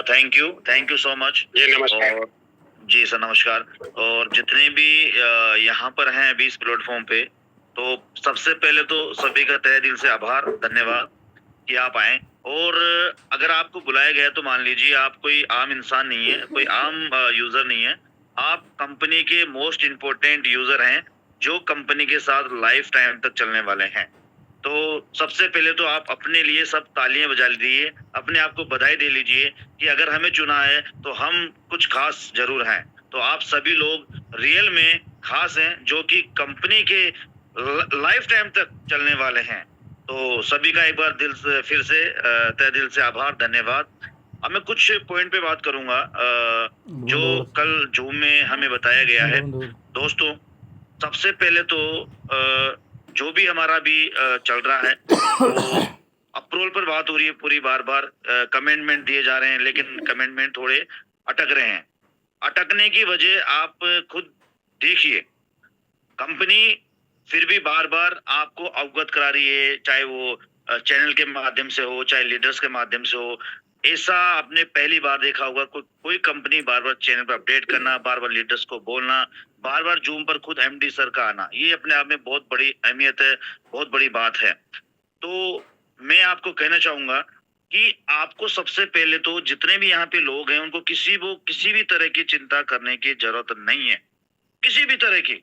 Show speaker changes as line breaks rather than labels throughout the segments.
Thank you so much.
जी नमस्कार।
और जी सर नमस्कार। और जितने भी यहाँ पर हैं अभी इस प्लेटफॉर्म पे, तो सबसे पहले तो सभी का तहे दिल से आभार, धन्यवाद कि आप आए। और अगर आपको बुलाया गया तो मान लीजिए आप कोई आम इंसान नहीं है, कोई आम यूजर नहीं है। आप कंपनी के मोस्ट इम्पोर्टेंट यूजर हैं, जो कंपनी के साथ लाइफ टाइम तक चलने वाले हैं। तो सबसे पहले तो आप अपने लिए सब तालियां बजा लीजिए, अपने आप को बधाई दे लीजिए कि अगर हमें चुना है तो हम कुछ खास जरूर हैं। तो आप सभी लोग रियल में खास हैं, जो कि कंपनी के लाइफ टाइम तक चलने वाले हैं। तो सभी का एक बार दिल से फिर से तहे दिल से आभार, धन्यवाद। अब मैं कुछ पॉइंट पे बात करूंगा जो कल जूम में हमें बताया गया है। दोस्तों, सबसे पहले तो जो भी हमारा भी चल रहा है, तो अप्रूवल पर बात हो रही है पूरी, बार बार कमेंटमेंट दिए जा रहे हैं, लेकिन कमेंटमेंट थोड़े अटक रहे हैं। अटकने की वजह आप खुद देखिए। कंपनी फिर भी बार बार आपको अवगत करा रही है, चाहे वो चैनल के माध्यम से हो, चाहे लीडर्स के माध्यम से हो। ऐसा आपने पहली बार देखा होगा, कोई कंपनी बार बार चैनल पर अपडेट करना, बार बार लीडर्स को बोलना, बार बार जूम पर खुद एमडी सर का आना, ये अपने आप में बहुत बड़ी अहमियत है, बहुत बड़ी बात है। तो मैं आपको कहना चाहूंगा कि आपको सबसे पहले तो जितने भी यहाँ पे लोग हैं, उनको किसी भी तरह की चिंता करने की जरूरत नहीं है, किसी भी तरह की।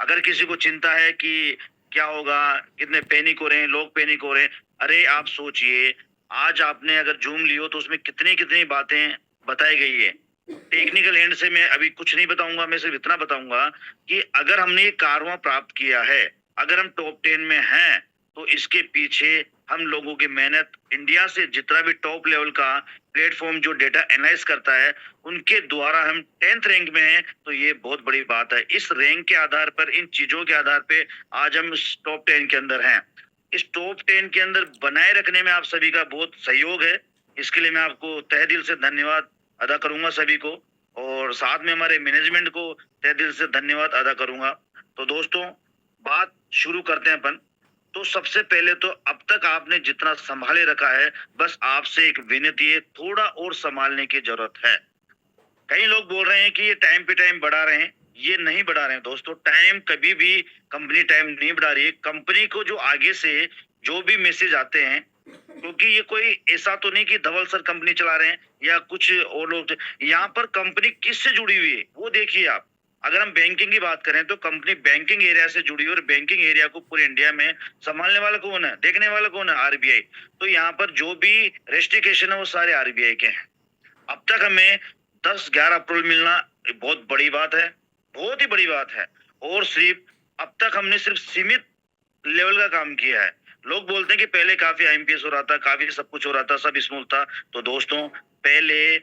अगर किसी को चिंता है कि क्या होगा, कितने पैनिक हो रहे हैं लोग, पैनिक हो रहे हैं, अरे आप सोचिए, आज आपने अगर जूम लियो तो उसमें कितनी कितनी बातें बताई गई है। टेक्निकल एंड से मैं अभी कुछ नहीं बताऊंगा, मैं सिर्फ इतना बताऊंगा कि अगर हमने ये कारवां प्राप्त किया है, अगर हम टॉप 10 में हैं, तो इसके पीछे हम लोगों की मेहनत, इंडिया से जितना भी टॉप लेवल का प्लेटफॉर्म जो डेटा एनालाइज करता है, उनके द्वारा हम 10th रैंक में हैं, तो ये बहुत बड़ी बात है। इस रैंक के आधार पर, इन चीजों के आधार पे आज हम इस टॉप 10 के अंदर हैं। इस टॉप 10 के अंदर बनाए रखने में आप सभी का बहुत सहयोग है। इसके लिए मैं आपको तहे दिल से धन्यवाद अदा करूंगा सभी को, और साथ में हमारे मैनेजमेंट को तहे दिल से धन्यवाद अदा करूंगा। तो दोस्तों, बात शुरू करते हैं अपन। तो सबसे पहले तो अब तक आपने जितना संभाले रखा है, बस आपसे एक विनती है, थोड़ा और संभालने की जरूरत है। कई लोग बोल रहे हैं कि ये टाइम पे टाइम बढ़ा रहे हैं, ये नहीं बढ़ा रहे हैं दोस्तों। टाइम कभी भी कंपनी टाइम नहीं बढ़ा रही है। कंपनी को जो आगे से जो भी मैसेज आते हैं, क्योंकि ये कोई ऐसा तो नहीं कि धवल सर कंपनी चला रहे हैं या कुछ और लोग। यहाँ पर कंपनी किससे जुड़ी हुई है वो देखिए आप। अगर हम बैंकिंग की बात करें तो कंपनी बैंकिंग एरिया से जुड़ी हुई, और बैंकिंग एरिया को पूरे इंडिया में संभालने वाला कौन है, देखने वाला कौन है, आरबीआई। तो यहाँ पर जो भी रेस्ट्रिक्शन है वो सारे आरबीआई के हैं। अब तक हमें 10-11 अप्रैल मिलना बहुत बड़ी बात है, बहुत ही बड़ी बात है। और सिर्फ अब तक हमने सिर्फ सीमित लेवल का काम किया है। लोग बोलते हैं कि पहले काफी आईएमपीएस हो रहा था, काफी सब कुछ हो रहा था, सब स्मूथ था। तो दोस्तों, पहले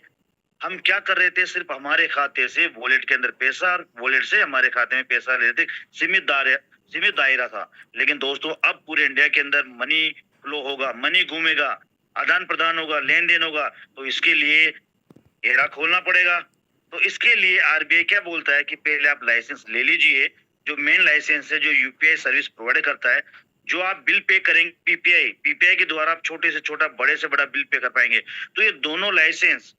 हम क्या कर रहे थे, सिर्फ हमारे खाते से वॉलेट के अंदर पैसा, वॉलेट से हमारे खाते में पैसा ले रहे थे, सीमित दायरा था। लेकिन दोस्तों, अब पूरे इंडिया के अंदर मनी फ्लो होगा, मनी घूमेगा, आदान प्रदान होगा, लेन देन होगा। तो इसके लिए एरा खोलना पड़ेगा। तो इसके लिए आरबीआई क्या बोलता है कि पहले आप लाइसेंस ले लीजिए, जो मेन लाइसेंस है, जो यूपीआई सर्विस प्रोवाइड करता है। जो आप बिल पे करेंगे पीपीआई के द्वारा आप छोटे से छोटा, बड़े से बड़ा बिल पे कर पाएंगे। तो ये दोनों लाइसेंस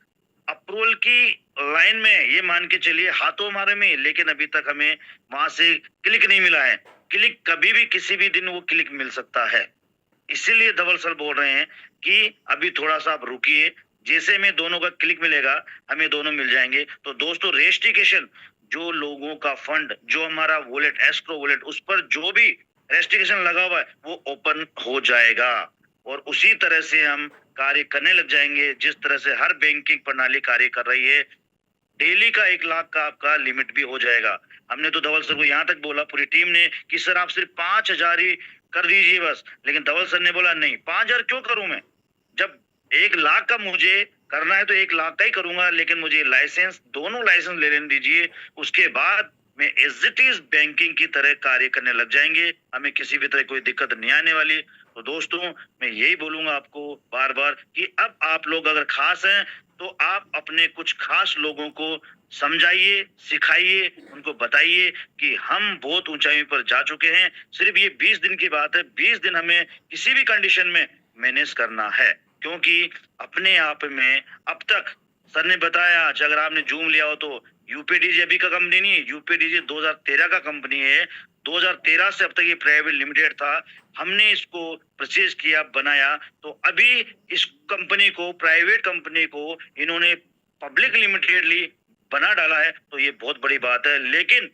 अप्रूवल की लाइन में, ये मान के चलिए हाथों हमारे में, लेकिन अभी तक हमें वहां से क्लिक नहीं मिला है। क्लिक कभी भी किसी भी दिन वो क्लिक मिल सकता है। इसीलिए धवल सर बोल रहे हैं कि अभी थोड़ा सा आप रुकिए, जैसे में दोनों का क्लिक मिलेगा, हमें दोनों मिल जाएंगे। तो दोस्तों, रेस्ट्रिक्शन, जो लोगों का फंड, जो हमारा वॉलेट, एस्क्रो वॉलेट, उस पर जो भी रेस्ट्रिक्शन लगा हुआ है वो ओपन हो जाएगा, और उसी तरह से हम कार्य करने लग जाएंगे जिस तरह से हर बैंकिंग प्रणाली कार्य कर रही है। डेली का 1 लाख का आपका लिमिट भी हो जाएगा। हमने तो धवल सर को यहाँ तक बोला पूरी टीम ने कि सर आप सिर्फ 5,000 ही कर दीजिए बस, लेकिन धवल सर ने बोला नहीं, 5,000 क्यों करूं मैं, जब 1 लाख का मुझे करना है तो 1 लाख का ही करूंगा, लेकिन मुझे लाइसेंस, दोनों लाइसेंस ले लेने दीजिए। उसके बाद में एज इट इज बैंकिंग की तरह कार्य करने लग जाएंगे, हमें किसी भी तरह कोई दिक्कत नहीं आने वाली। तो दोस्तों, मैं यही बोलूंगा आपको बार बार कि अब आप लोग अगर खास हैं, तो आप अपने कुछ खास लोगों को समझाइए, सिखाइए, उनको बताइए कि हम बहुत ऊंचाई पर जा चुके हैं। सिर्फ ये 20 दिन की बात है, 20 दिन हमें किसी भी कंडीशन में मैनेज करना है। क्योंकि अपने आप में अब तक सर ने बताया, आज अगर आपने जूम लिया हो तो यूपीडीजी अभी का कंपनी नहीं है, यूपीडीजी 2013 का कंपनी है। 2013 से अब तक ये प्राइवेट लिमिटेड था। हमने इसको परचेज किया, बनाया, तो अभी इस कंपनी को, प्राइवेट कंपनी को इन्होंने पब्लिक लिमिटेडली बना डाला है, तो ये बहुत बड़ी बात है। लेकिन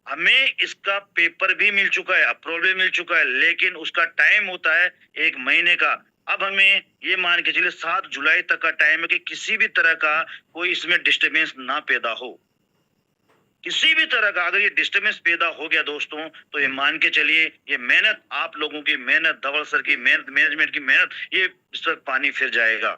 हमें इसका पेपर भी मिल चुका है, अप्रूवल भी मिल चुका है, लेकिन उसका टाइम होता है 1 महीने का। अब हमें ये मान के चलिए 7 जुलाई तक का टाइम है कि किसी भी तरह का कोई इसमें डिस्टर्बेंस ना पैदा हो। किसी भी तरह का अगर ये डिस्टर्बेंस पैदा हो गया दोस्तों, तो ये मान के चलिए, ये मेहनत, आप लोगों की मेहनत, धवल सर की मेहनत, मैनेजमेंट की मेहनत, ये इस पर पानी फिर जाएगा।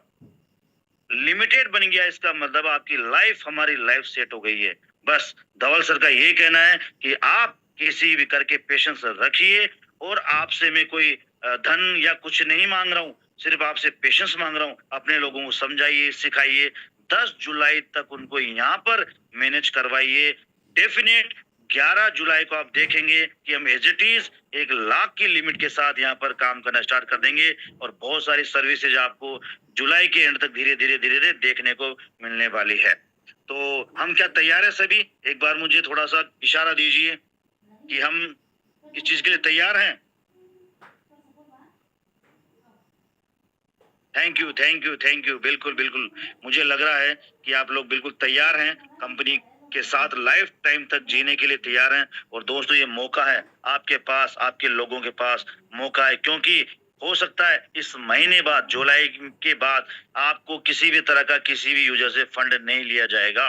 लिमिटेड बन गया, इसका मतलब आपकी लाइफ, हमारी लाइफ सेट हो गई है। बस धवल सर का ये कहना है कि आप किसी भी करके पेशेंस रखिए, और आपसे मैं कोई धन या कुछ नहीं मांग रहा हूँ, सिर्फ आपसे पेशेंस मांग रहा हूँ। अपने लोगों को समझाइए, सिखाइए, 10 जुलाई तक उनको यहाँ पर मैनेज करवाइए। डेफिनेट 11 जुलाई को आप देखेंगे कि हम एज इट इज 1 लाख की लिमिट के साथ यहाँ पर काम करना स्टार्ट कर देंगे, और बहुत सारी सर्विसेज आपको जुलाई के एंड तक धीरे धीरे देखने को मिलने वाली है। तो हम क्या तैयार है सभी? एक बार मुझे थोड़ा सा इशारा दीजिए कि हम इस चीज के लिए तैयार हैं। Thank you, thank you, thank you. बिल्कुल बिल्कुल, मुझे लग रहा है कि आप लोग बिल्कुल तैयार हैं, कंपनी के साथ लाइफ टाइम तक जीने के लिए तैयार हैं। और दोस्तों, ये मौका है आपके पास, आपके लोगों के पास मौका है, क्योंकि हो सकता है इस महीने बाद, जुलाई के बाद, आपको किसी भी तरह का, किसी भी यूजर से फंड नहीं लिया जाएगा।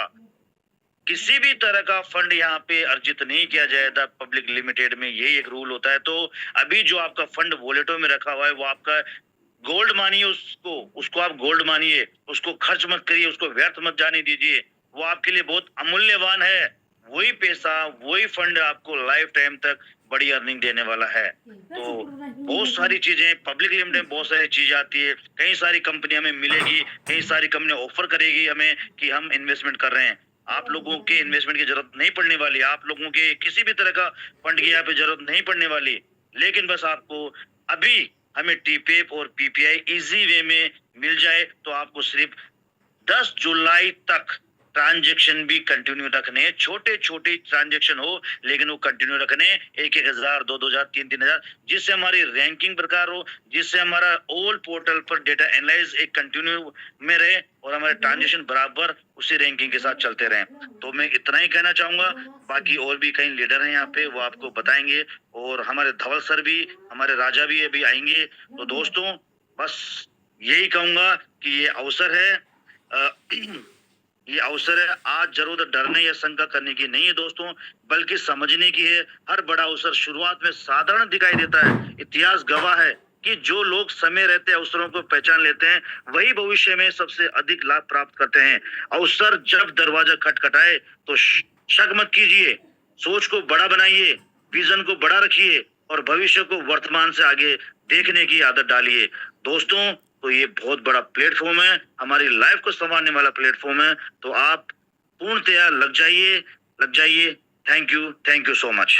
किसी भी तरह का फंड यहाँ पे अर्जित नहीं किया जाएगा पब्लिक लिमिटेड में, यही एक रूल होता है। तो अभी जो आपका फंड वॉलेटों में रखा हुआ है, वो आपका गोल्ड मानिए, उसको आप गोल्ड मानिए, उसको खर्च मत करिए, उसको व्यर्थ मत जाने दीजिए। वो आपके लिए बहुत अमूल्यवान है। वही पैसा, वही फंड आपको लाइफ टाइम तक बड़ी अर्निंग देने वाला है। तो बहुत सारी चीजें पब्लिक लिमिटेड में, बहुत सारी चीज आती है, कई सारी कंपनी हमें मिलेगी, कई सारी कंपनी ऑफर करेगी हमें कि हम इन्वेस्टमेंट कर रहे हैं। आप लोगों के इन्वेस्टमेंट की जरूरत नहीं पड़ने वाली, आप लोगों के किसी भी तरह का फंड की यहाँ पे जरूरत नहीं पड़ने वाली। लेकिन बस आपको अभी हमें टीपेप और पीपीआई इजी वे में मिल जाए, तो आपको सिर्फ 10 जुलाई तक ट्रांजेक्शन भी कंटिन्यू रखने हैं। छोटे छोटे ट्रांजेक्शन हो, लेकिन वो कंटिन्यू रखने, 1,000, 2,000, 3,000, जिससे हमारी रैंकिंग प्रकार हो, जिससे हमारा ऑल पोर्टल पर डेटा एनालाइज एक कंटिन्यू में रहे, और हमारे ट्रांजेक्शन बराबर उसी रैंकिंग के साथ चलते रहें। तो मैं इतना ही कहना चाहूंगा। बाकी और भी कई लीडर हैं यहाँ पे, वो आपको बताएंगे, और हमारे धवल सर भी, हमारे राजा भी अभी आएंगे। तो दोस्तों, बस यही कहूंगा कि ये अवसर है, ये अवसर है, आज जरूरत डरने या शंका करने की नहीं है दोस्तों, बल्कि समझने की है। हर बड़ा अवसर शुरुआत में साधारण दिखाई देता है। इतिहास गवाह है कि जो लोग समय रहते अवसरों को पहचान लेते हैं, वही भविष्य में सबसे अधिक लाभ प्राप्त करते हैं। अवसर जब दरवाजा खटखटाए तो शक मत कीजिए, सोच को बड़ा बनाइए, विजन को बड़ा रखिए, और भविष्य को वर्तमान से आगे देखने की आदत डालिए। दोस्तों, तो ये बहुत बड़ा प्लेटफॉर्म है, हमारी लाइफ को संवारने वाला प्लेटफॉर्म है। तो आप पूर्णतया लग जाइए, लग जाइए। Thank you so much.